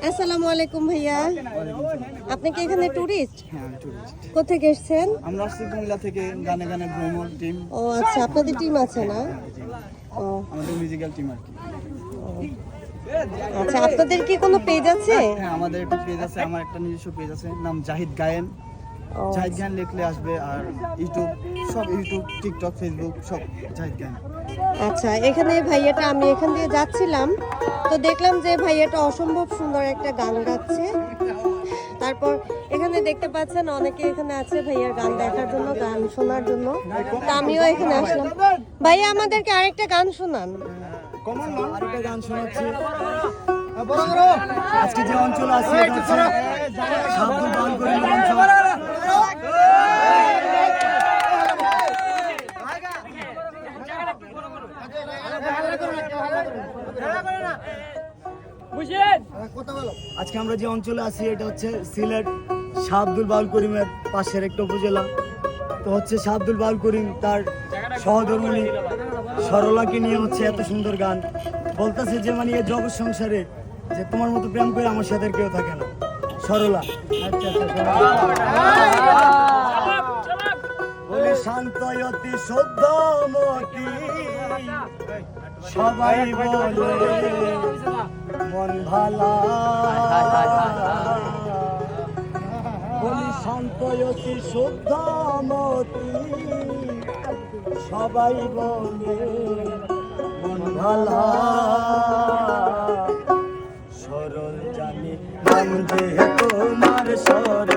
আসসালামু আলাইকুম ভাইয়া। আপনি কি এখানে টুরিস্ট? হ্যাঁ, আমি টুরিস্ট। কোথেকে এসেছেন? আমরা আসছি কুমিল্লা থেকে, গানে গানে ভ্রমণ টিম। ও আচ্ছা, আপনাদের টিম আছে না? ও আমাদের মিউজিক্যাল টিম আর কি। আচ্ছা, আপনাদের কি কোনো পেজ আছে? হ্যাঁ, আমাদের একটা পেজ আছে, আমার একটা নিজস্ব পেজ আছে, নাম জাহিদ গায়েন। ও জাহিদ গায়েন লিখলে আসবে। আর ইউটিউব, টিকটক, ফেসবুক সব জাহিদ গায়েন। আচ্ছা, এখানে ভাইয়াটা, আমি এখান দিয়ে যাচ্ছিলাম তো দেখলাম যে ভাইয়াটা অসম্ভব সুন্দর একটা গান গাচ্ছে। তারপর এখানে দেখতে পাচ্ছেন অনেকে এখানে আছে ভাইয়ার গান দেখার জন্য, গান শোনার জন্য। তো আমিও এখানে আসলাম। ভাইয়া আমাদেরকে আরেকটা গান শোনান। আরেকটা গান শোনাচ্ছি। আজকে যে অঞ্চল আছে এটা হচ্ছে শাব্দুল বাউলকরীম অঞ্চল। আজকে আমরা যে অঞ্চলে আছি এটা হচ্ছে সিলেট শাহ আব্দুল বাউল করিমের পাশের একটা উপজেলা। তো হচ্ছে শাহ আব্দুল বাউল করিম তার সহধর্মিণী সরলাকে নিয়ে হচ্ছে এত সুন্দর গান বলতেছে যে মানে এই জগৎ সংসারে যে তোমার মতো প্রেম করে আমার সাথে কেউ থাকে না, সরলা। বলে শান্ত অতি শুদ্ধমতি সবাই বলে মন ভালা। বলি শান্ত অতি শুদ্ধমতি সবাই বলে মন ভালা। সরল জানি নাম যে তোমার সরল।